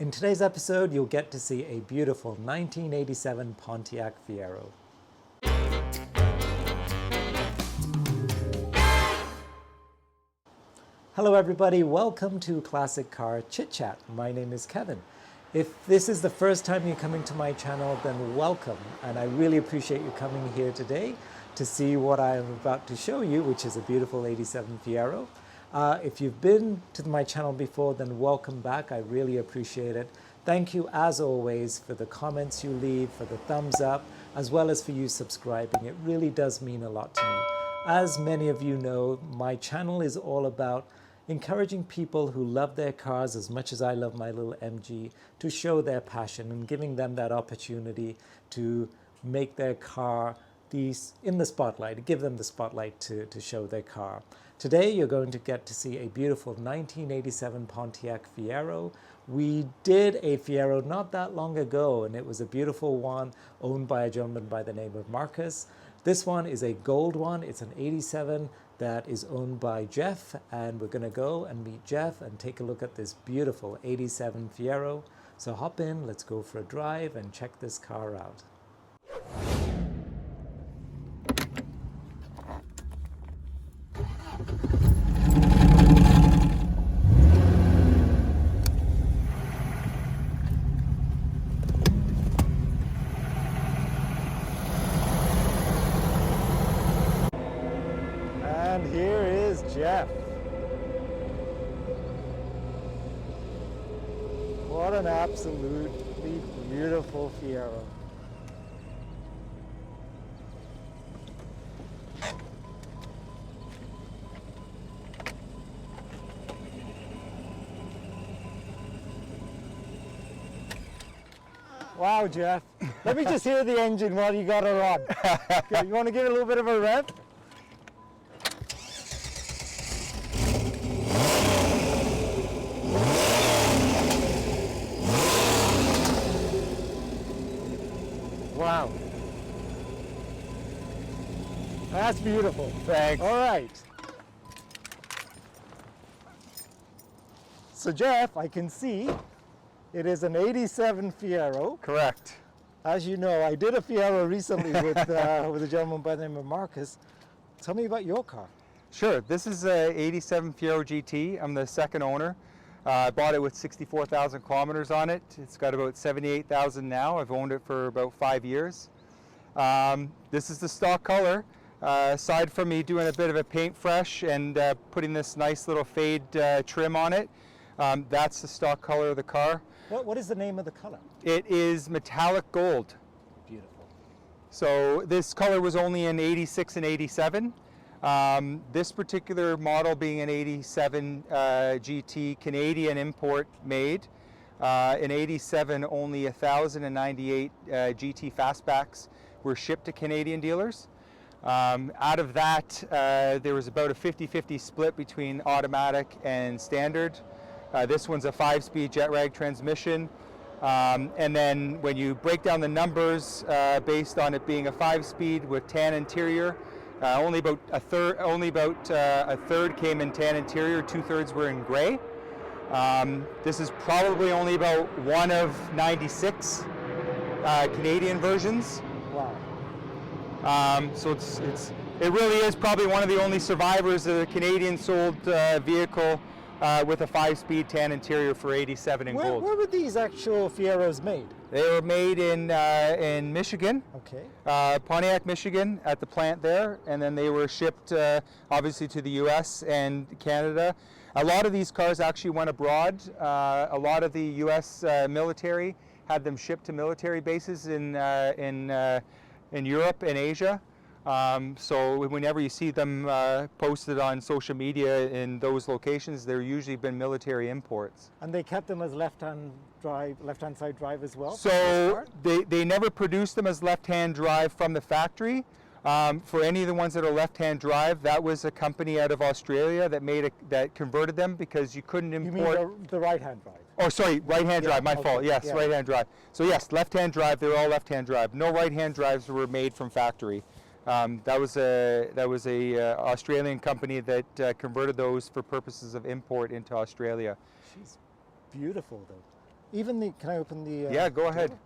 In today's episode, you'll get to see a beautiful 1987 Pontiac Fiero. Hello everybody, welcome to Classic Car ChitChat. My name is Kevin. If this is the first time you're coming to my channel, then welcome. And I really appreciate you coming here today to see what I am about to show you, which is a beautiful 87 Fiero. If you've been to my channel before, then welcome back. I really appreciate it. Thank you, as always, for the comments you leave, for the thumbs up, as well as for you subscribing. It really does mean a lot to me. As many of you know, my channel is all about encouraging people who love their cars as much as I love my little MG to show their passion and giving them that opportunity to make their car in the spotlight, give them the spotlight to show their car. Today you're going to get to see a beautiful 1987 Pontiac Fiero. We did a Fiero not that long ago, and it was a beautiful one owned by a gentleman by the name of Marcus. This one is a gold one. It's an 87 that is owned by Jeff, and we're going to go and meet Jeff and take a look at this beautiful 87 Fiero. So hop in, let's go for a drive and check this car out. And here is Jeff. What an absolutely beautiful Fiero. Wow, Jeff. Let me just hear the engine while you got her on. Okay, you want to give it a little bit of a rev? Wow. That's beautiful. Thanks. All right. So Jeff, I can see it is an 87 Fiero. Correct. As you know, I did a Fiero recently with a gentleman by the name of Marcus. Tell me about your car. Sure. This is a 87 Fiero GT. I'm the second owner. I bought it with 64,000 kilometers on it. It's got about 78,000 now. I've owned it for about 5 years. This is the stock color. Aside from me doing a bit of a paint fresh and putting this nice little fade trim on it, that's the stock color of the car. What is the name of the color? It is metallic gold. Beautiful. So this color was only in 86 and 87. This particular model being an 87 GT Canadian import made. In 87, only 1,098 GT fastbacks were shipped to Canadian dealers. Out of that, there was about a 50-50 split between automatic and standard. This one's a 5-speed jet rag transmission. And then when you break down the numbers based on it being a 5-speed with tan interior, only about a third came in tan interior, 2/3 were in gray. This is probably only about one of 96 Canadian versions. Wow. So it really is probably one of the only survivors of the Canadian sold vehicle with a 5-speed tan interior for 87 in gold. Where were these actual Fieros made? They were made in Michigan. Okay. Pontiac, Michigan, at the plant there, and then they were shipped obviously to the US and Canada. A lot of these cars actually went abroad. A lot of the US military had them shipped to military bases in Europe and Asia. So whenever you see them posted on social media in those locations, they're usually been military imports. And they kept them as left-hand side drive as well? So they never produced them as left-hand drive from the factory. For any of the ones that are left-hand drive, that was a company out of Australia that converted them because you couldn't import. You mean the right-hand drive? Oh, sorry, right-hand drive. My fault. Yes, yeah. Right-hand drive. So yes, left-hand drive. They were all left-hand drive. No right-hand drives were made from factory. That was a Australian company that converted those for purposes of import into Australia. She's beautiful, though. Even the, can I open the... Yeah, go ahead. door?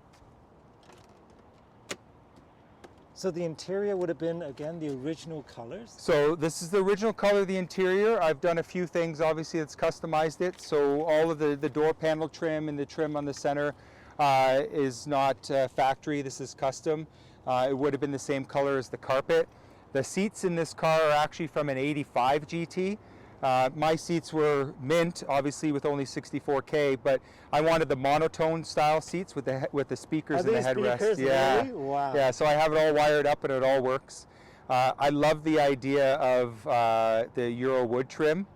So the interior would have been, again, the original colors? So this is the original color of the interior. I've done a few things, obviously, that's customized it. So all of the door panel trim and the trim on the center is not factory. This is custom. It would have been the same color as the carpet. The seats in this car are actually from an 85 GT. My seats were mint, obviously with only 64K, but I wanted the monotone style seats with the speakers and the headrest. Speakers, Yeah, really? Wow. yeah. So I have it all wired up and it all works. I love the idea of the Euro wood trim.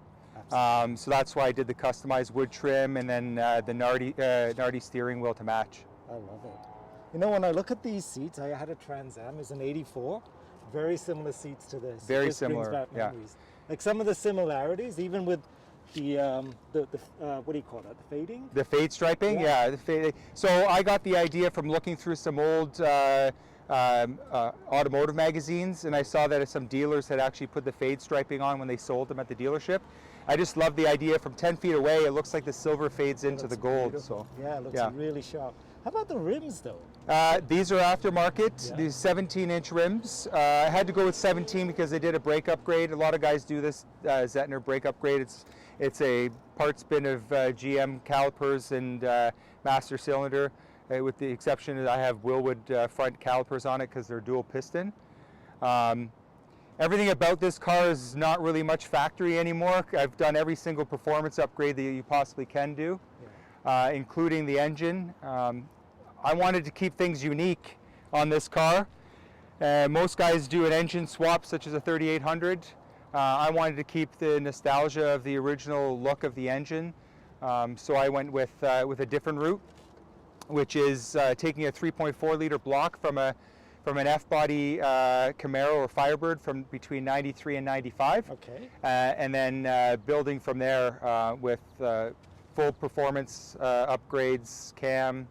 So that's why I did the customized wood trim and then the Nardi steering wheel to match. I love it. You know, when I look at these seats, I had a Trans Am, it's an 84. Very similar seats to this. Very It just brings similar, back yeah. memories. Like some of the similarities, even with the what do you call that? The fading? The fade striping, yeah. The fade. So I got the idea from looking through some old automotive magazines, and I saw that some dealers had actually put the fade striping on when they sold them at the dealership. I just love the idea. From 10 feet away, it looks like the silver fades into the gold. Beautiful. So Yeah, it looks really sharp. How about the rims, though? these are aftermarket. Yeah. These 17-inch rims. I had to go with 17 because they did a brake upgrade. A lot of guys do this Zettner brake upgrade. It's a parts bin of GM calipers and master cylinder, with the exception that I have Wilwood front calipers on it because they're dual piston. Everything about this car is not really much factory anymore. I've done every single performance upgrade that you possibly can do, including the engine. I wanted to keep things unique on this car. Most guys do an engine swap such as a 3800. I wanted to keep the nostalgia of the original look of the engine, so I went with a different route, which is taking a 3.4 liter block from an F-body Camaro or Firebird from between 93 and 95, Okay. and then building from there with full performance upgrades, cam,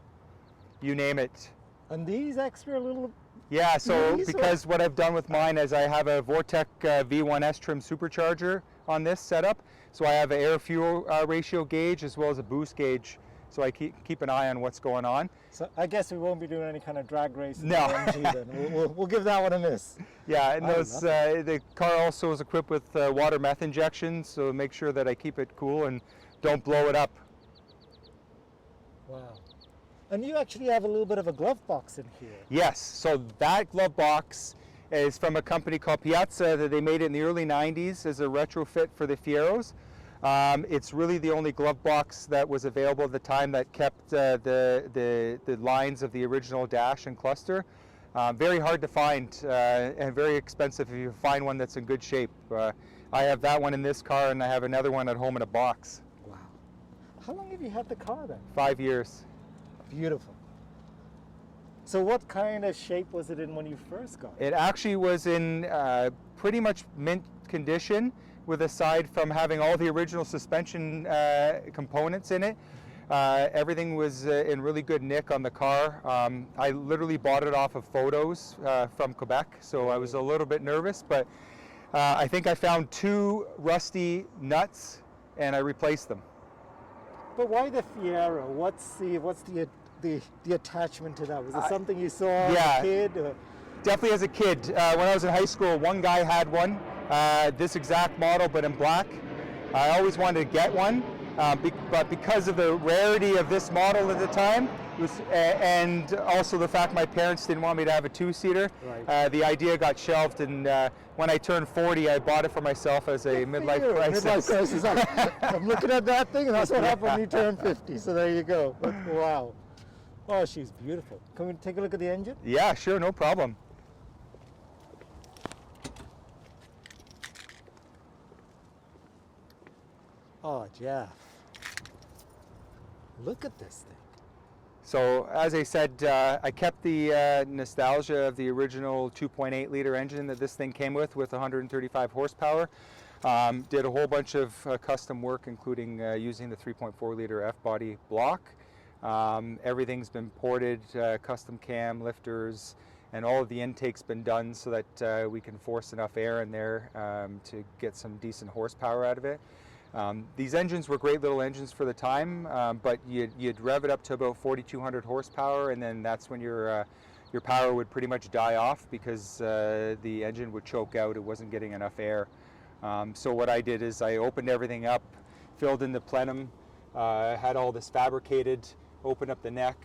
you name it. And these extra little... Yeah, so These because what I've done with mine is I have a Vortec V1S trim supercharger on this setup, so I have an air-fuel ratio gauge as well as a boost gauge, so I keep an eye on what's going on. So I guess we won't be doing any kind of drag race in No. the MG then. We'll give that one a miss. Yeah, and I those, love the car also is equipped with water meth injection, so make sure that I keep it cool and don't blow it up. Wow. And you actually have a little bit of a glove box in here. Yes, so that glove box is from a company called Piazza that they made it in the early 90s as a retrofit for the Fieros. It's really the only glove box that was available at the time that kept the lines of the original dash and cluster. Very hard to find and very expensive if you find one that's in good shape. I have that one in this car and I have another one at home in a box. Wow. How long have you had the car then? 5 years. Beautiful. So what kind of shape was it in when you first got it? It actually was in pretty much mint condition, with aside from having all the original suspension components in it. Everything was in really good nick on the car. I literally bought it off of photos from Quebec, so I was a little bit nervous, but I think I found 2 rusty nuts and I replaced them. But why the Fiero? What's the attachment to that? Was it something you saw yeah. as a kid? Or? Definitely as a kid. When I was in high school, one guy had one, this exact model but in black. I always wanted to get one, but because of the rarity of this model at the time, and also the fact my parents didn't want me to have a 2-seater, Right. the idea got shelved, and when I turned 40, I bought it for myself as a midlife crisis. Midlife crisis. I'm looking at that thing, and that's what happened when you turn 50. So there you go. Wow. Oh, she's beautiful. Can we take a look at the engine? Yeah, sure, no problem. Oh, Jeff. Look at this thing. So as I said, I kept the nostalgia of the original 2.8 liter engine that this thing came with 135 horsepower. Did a whole bunch of custom work, including using the 3.4 liter F-body block. Everything's been ported, custom cam, lifters, and all of the intake's been done so that we can force enough air in there to get some decent horsepower out of it. These engines were great little engines for the time, but you'd rev it up to about 4,200 horsepower, and then that's when your power would pretty much die off because the engine would choke out. It wasn't getting enough air. So what I did is I opened everything up, filled in the plenum, had all this fabricated, opened up the neck,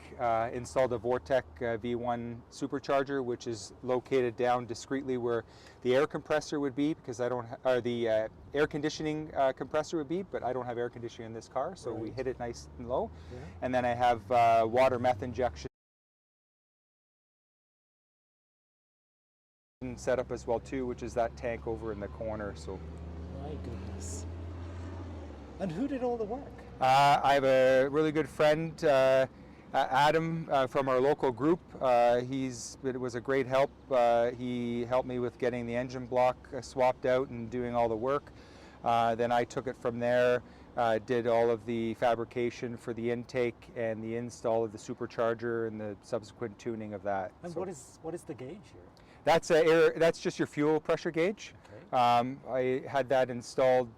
installed a Vortec V1 supercharger, which is located down discreetly where the air compressor would be, because I don't, or the air conditioning compressor would be, but I don't have air conditioning in this car, so we hit it nice and low. Yeah. And then I have water meth injection set up as well too, which is that tank over in the corner. So my goodness. And who did all the work? I have a really good friend, Adam, from our local group. It was a great help. He helped me with getting the engine block swapped out and doing all the work. Then I took it from there, did all of the fabrication for the intake and the install of the supercharger and the subsequent tuning of that. And so what is the gauge here? That's just your fuel pressure gauge. Okay. I had that installed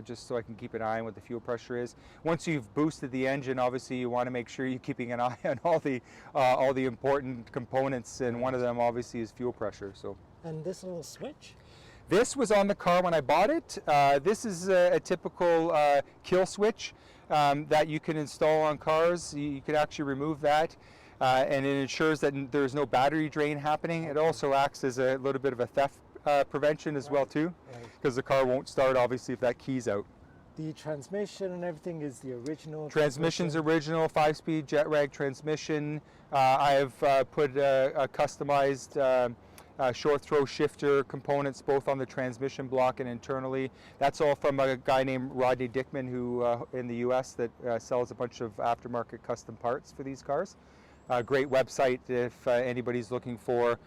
just so I can keep an eye on what the fuel pressure is. Once you've boosted the engine, obviously you want to make sure you're keeping an eye on all the important components, and one of them obviously is fuel pressure. So. And this little switch? This was on the car when I bought it. This is a typical kill switch that you can install on cars. You can actually remove that. And it ensures that there's no battery drain happening. It also acts as a little bit of a theft prevention as well too, because the car won't start obviously if that key's out. The transmission and everything is the original? Transmission's original, 5-speed jet rag transmission. I have put a customized short throw shifter components both on the transmission block and internally. That's all from a guy named Rodney Dickman, who in the US that sells a bunch of aftermarket custom parts for these cars. Great website if anybody's looking for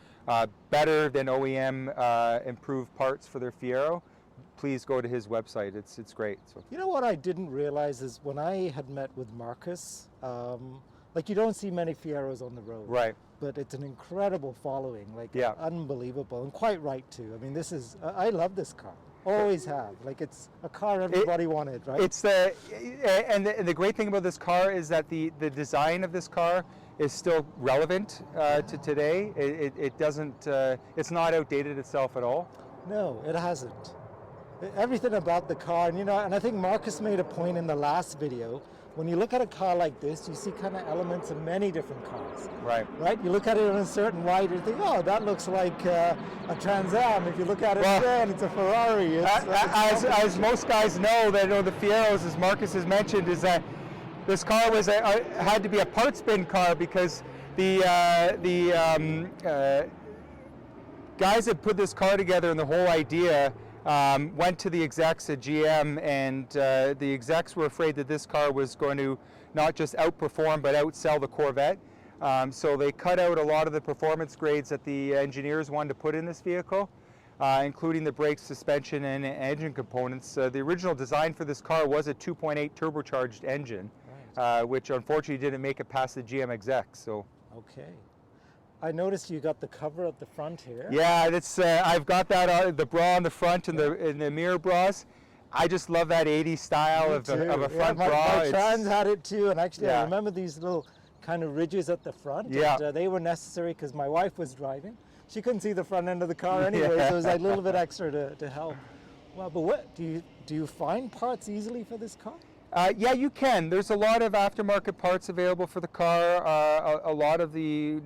better than OEM improved parts for their Fiero. Please go to his website. It's great. So. You know what I didn't realize is when I had met with Marcus, like you don't see many Fieros on the road. Right. But it's an incredible following, like unbelievable, and quite right too. I mean, this is, I love this car. Always have. Like it's a car everybody wanted, right? It's and the great thing about this car is that the design of this car is still relevant to today. It doesn't, it's not outdated itself at all. No, it hasn't. Everything about the car, and and I think Marcus made a point in the last video. When you look at a car like this, you see kind of elements of many different cars. Right. Right? You look at it in a certain light, you think, oh, that looks like a Trans Am. If you look at it again, it's a Ferrari. As most guys know, that the Fieros, as Marcus has mentioned, is that this car was had to be a parts bin car because the guys that put this car together and the whole idea went to the execs at GM, and the execs were afraid that this car was going to not just outperform but outsell the Corvette. So they cut out a lot of the performance grades that the engineers wanted to put in this vehicle, including the brakes, suspension, and engine components. The original design for this car was a 2.8 turbocharged engine, which unfortunately didn't make it past the GM execs. So. Okay. I noticed you got the cover at the front here. Yeah, that's I've got that the bra on the front and the mirror bras. I just love that 80s style of a front bra. My Trans had it too, and actually I remember these little kind of ridges at the front. Yeah. And, they were necessary because my wife was driving. She couldn't see the front end of the car anyway, so it was like a little bit extra to help. Well, but what do you find parts easily for this car? Yeah, you can. There's a lot of aftermarket parts available for the car. A lot of the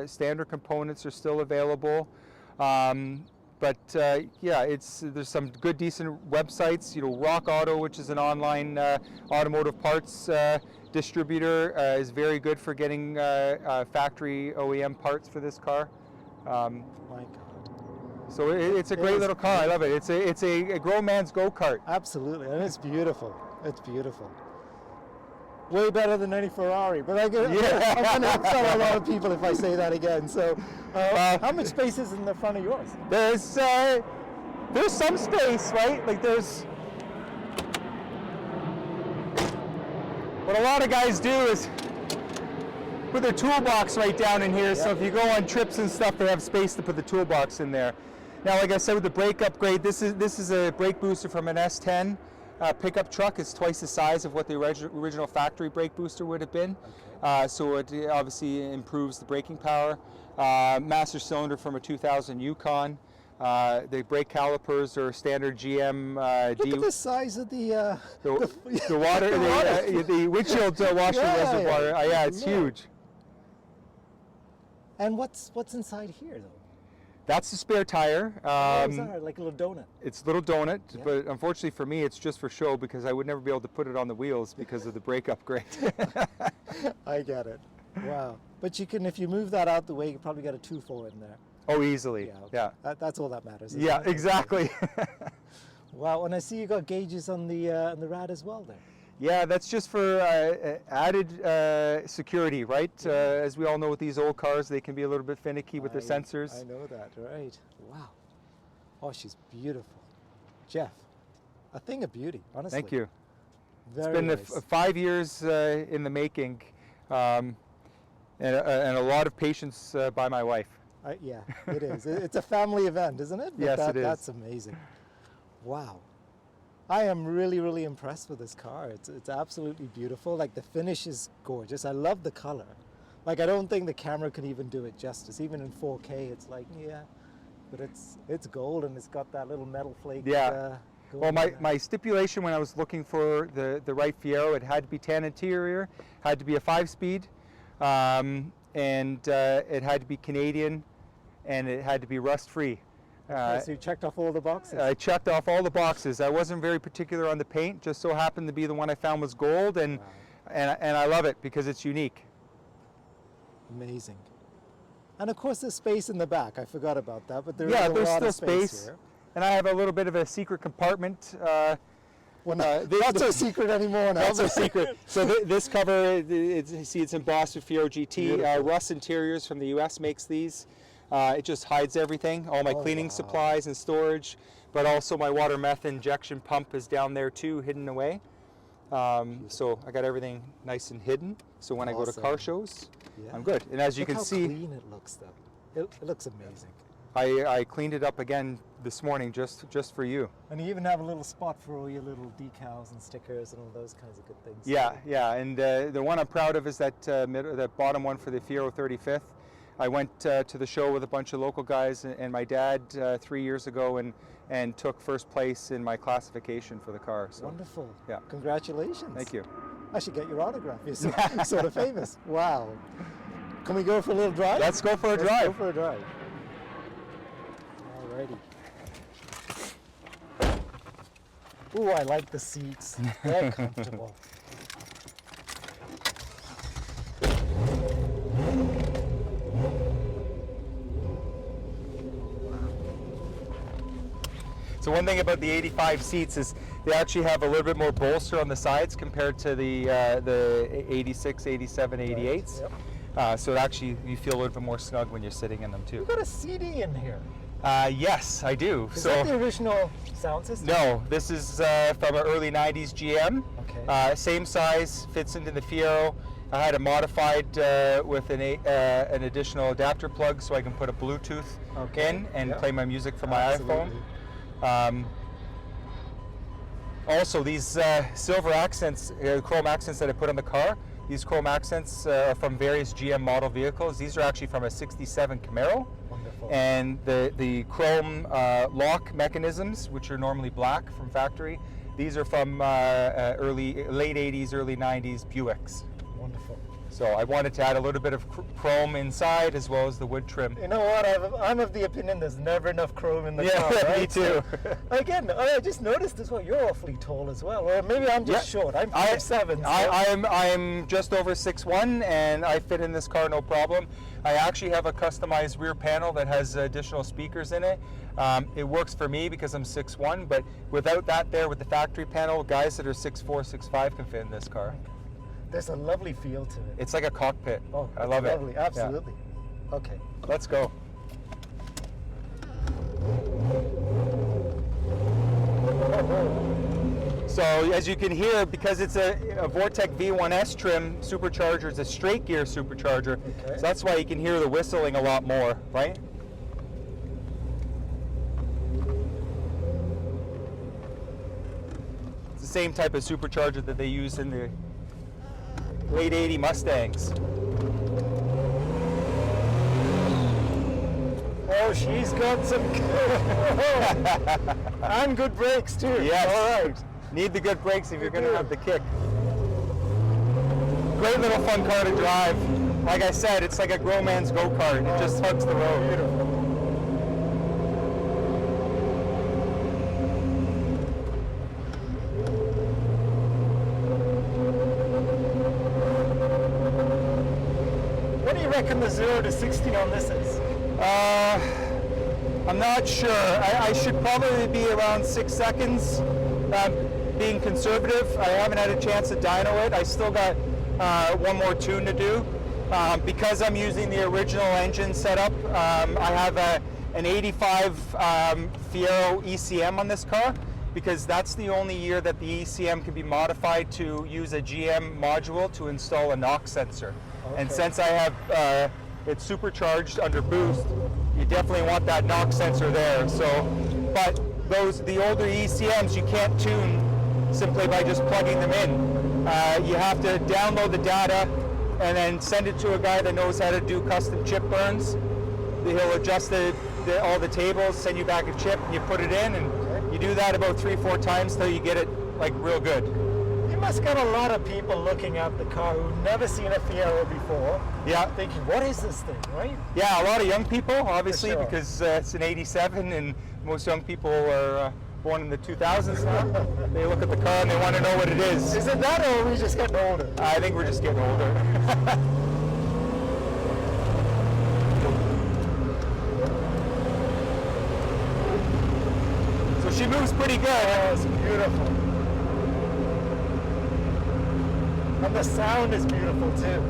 standard components are still available. But yeah, there's some good, decent websites. Rock Auto, which is an online automotive parts distributor, is very good for getting factory OEM parts for this car. My God. So it's a great little car. I love it. It's a grown man's go-kart. Absolutely, and it's beautiful. It's beautiful. Way better than any Ferrari, but I'm going to upset a lot of people if I say that again. So, how much space is in the front of yours? There's some space, right? Like what a lot of guys do is put their toolbox right down in here. So if you go on trips and stuff, they have space to put the toolbox in there. Now, like I said, with the brake upgrade, this is a brake booster from an S10. pickup truck. It's twice the size of what the original factory brake booster would have been. So it obviously improves the braking power. Master cylinder from a 2000 Yukon. The brake calipers are standard GM. Look at the size of the water, the windshield washer reservoir. Yeah, it's huge. And what's inside here, though? That's the spare tire. Like a little donut. It's a little donut, but unfortunately for me, it's just for show because I would never be able to put it on the wheels because of the brake upgrade. I get it. Wow. But you can, if you move that out the way, you probably get a 2.4 in there. Oh, easily. Yeah. That's all that matters. Yeah, it? exactly. Wow. And I see you got gauges on the rad as well there. Yeah, that's just for added security, right? As we all know with these old cars, they can be a little bit finicky with their sensors. I know that, right. Wow. Oh, she's beautiful. Jeff, a thing of beauty, honestly. Thank you. Very it's been nice. 5 years in the making, and a lot of patience by my wife. Yeah, it is. It's a family event, isn't it? But yes, it is. That's amazing. Wow. I am really, really impressed with this car. It's absolutely beautiful. Like, the finish is gorgeous. I love the color. Like, I don't think the camera can even do it justice. Even in 4K, it's like, yeah, but it's gold and it's got that little metal flake. Yeah. Well, my stipulation when I was looking for the right Fiero, it had to be tan interior, had to be a 5-speed, and it had to be Canadian, and it had to be rust-free. Okay, so you checked off all the boxes? I checked off all the boxes. I wasn't very particular on the paint, just so happened to be the one I found was gold, and I love it because it's unique. Amazing. And of course there's space in the back. I forgot about that, but there's there's lot still of space here. And I have a little bit of a secret compartment. Not so secret anymore now. Not so secret. So this cover, you see it's embossed with Fiero GT. Russ Interiors from the US makes these. It just hides everything, all my cleaning supplies and storage, but also my water meth injection pump is down there too, hidden away. So I got everything nice and hidden. So when I go to car shows, I'm good. And as you can see, look how clean it looks though. It looks amazing. I cleaned it up again this morning just for you. And you even have a little spot for all your little decals and stickers and all those kinds of good things. Yeah. And the one I'm proud of is that bottom one for the Fiero 35th. I went to the show with a bunch of local guys and my dad 3 years ago and took first place in my classification for the car. So, wonderful. Yeah. Congratulations. Thank you. I should get your autograph. You're sort of famous. Wow. Can we go for a little drive? Let's go for a drive. Let's go for a drive. Alrighty. Ooh, I like the seats. They're comfortable. So one thing about the 85 seats is they actually have a little bit more bolster on the sides compared to the 86, 87, 88s. Yep. So actually you feel a little bit more snug when you're sitting in them too. You got a CD in here. Yes, I do. Is that the original sound system? No, this is from an early 90s GM. Okay. Same size, fits into the Fiero. I had it modified with an additional adapter plug so I can put a Bluetooth in and play my music from my iPhone. Also, these silver accents, chrome accents that I put on the car, these chrome accents are from various GM model vehicles. These are actually from a 67 Camaro. Wonderful. And the chrome lock mechanisms, which are normally black from factory, these are from late 80s, early 90s Buicks. Wonderful. So I wanted to add a little bit of chrome inside as well as the wood trim. You know what? I'm of the opinion there's never enough chrome in the car. Right? Me too. So, again, I just noticed as well. You're awfully tall as well, or maybe I'm just short. I'm 5'7". So. I'm just over 6'1", and I fit in this car no problem. I actually have a customized rear panel that has additional speakers in it. It works for me because I'm 6'1", but without that there with the factory panel, guys that are 6'4", 6'5" can fit in this car. There's a lovely feel to it. It's like a cockpit. Oh, I love lovely. it. Absolutely. Yeah. Okay. Let's go. So as you can hear, because it's a Vortec V1S trim supercharger, it's a straight gear supercharger. Okay. So that's why you can hear the whistling a lot more, right? same type of supercharger that they use in the late 80 Mustangs. Oh, she's got some and good brakes too. Yes. All right. Need the good brakes if you're going to have the kick. Great little fun car to drive. Like I said, it's like a grown man's go-kart. It just hugs the road. Beautiful. What do you reckon the 0 to 60 on this is? I'm not sure. I should probably be around 6 seconds. Being conservative, I haven't had a chance to dyno it. I still got one more tune to do. Because I'm using the original engine setup, I have an 85 Fiero ECM on this car, because that's the only year that the ECM can be modified to use a GM module to install a NOx sensor. Okay. And since I have it supercharged under boost, you definitely want that NOx sensor there. So, but the older ECMs you can't tune simply by just plugging them in. You have to download the data and then send it to a guy that knows how to do custom chip burns. He'll adjust all the tables, send you back a chip, and you put it in, and you do that about 3-4 times till you get it like real good. You must get a lot of people looking at the car who've never seen a Fiero before. Yeah. Thinking, what is this thing, right? Yeah, a lot of young people, obviously, sure. because it's an 87, and most young people are born in the 2000s now. They look at the car and they want to know what it is. Is it that, or are we just getting older? I think we're just getting older. So she moves pretty good. Oh, it's beautiful. And the sound is beautiful too.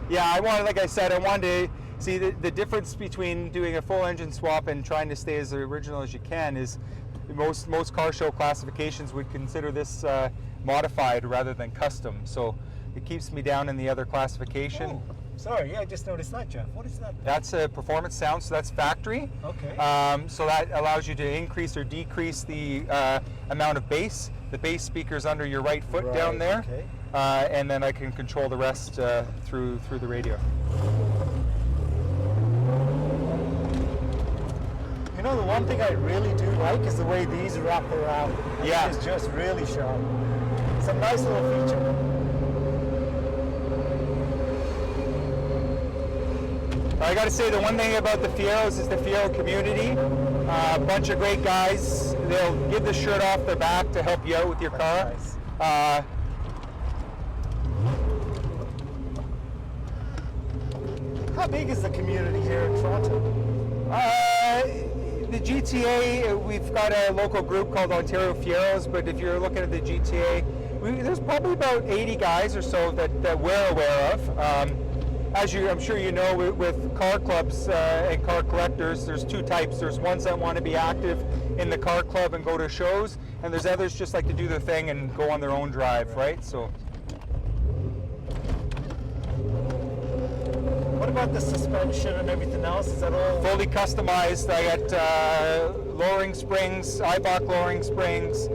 Yeah, like I said, I wanted to see the difference between doing a full engine swap and trying to stay as original as you can is most car show classifications would consider this modified rather than custom. So it keeps me down in the other classification. Oh, sorry, yeah, I just noticed that, Jeff. What is that? That's a performance sound, so that's factory. Okay. So that allows you to increase or decrease the amount of bass. The bass speaker's under your right foot down there. Okay. And then I can control the rest through the radio. You know, the one thing I really do like is the way these wrap around. Yeah. It's just really sharp. It's a nice little feature. I got to say, the one thing about the Fieros is the Fiero community. A bunch of great guys. They'll give the shirt off their back to help you out with your car. Nice. How big is the community here in Toronto? The GTA, we've got a local group called Ontario Fieros, but if you're looking at the GTA, there's probably about 80 guys or so that we're aware of. As I'm sure you know, with car clubs and car collectors, there's two types. There's ones that want to be active in the car club and go to shows, and there's others just like to do their thing and go on their own drive, right? So. What about the suspension and everything else? Is that all? Fully customized. I got lowering springs, Eibach lowering springs,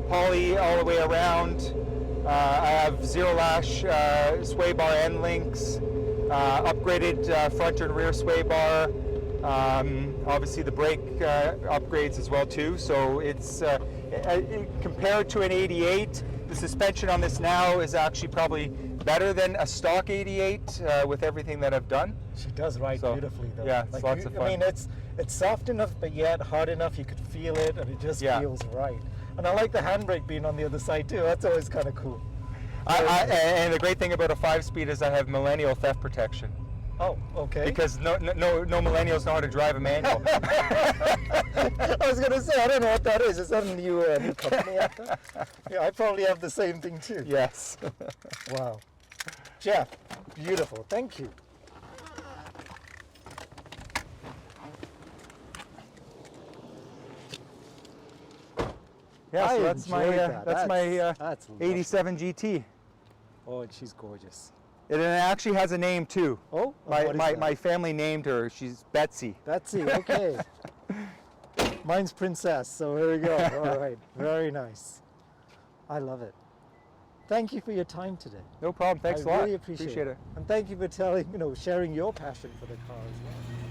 poly all the way around. I have zero lash sway bar end links, upgraded front and rear sway bar. Obviously the brake upgrades as well too. So it's compared to an 88, the suspension on this now is actually probably better than a stock 88 with everything that I've done. She does ride beautifully though. Yeah, it's lots of fun. I mean, it's soft enough, but yet hard enough. You could feel it, and it just feels right. And I like the handbrake being on the other side too. That's always kind of cool. And the great thing about a 5-speed is I have millennial theft protection. Oh, okay. Because no millennials know how to drive a manual. I was going to say, I don't know what that is. Is that a new company out there? Yeah, I probably have the same thing too. Yes. Wow. Jeff, beautiful. Thank you. Yeah, so that's my that's 87 GT. Oh, and she's gorgeous. It actually has a name too. Oh, my family named her. She's Betsy. Betsy, okay. Mine's Princess, so here we go. All right, very nice. I love it. Thank you for your time today. No problem. Thanks a lot. I really appreciate it. And thank you for sharing your passion for the car as well.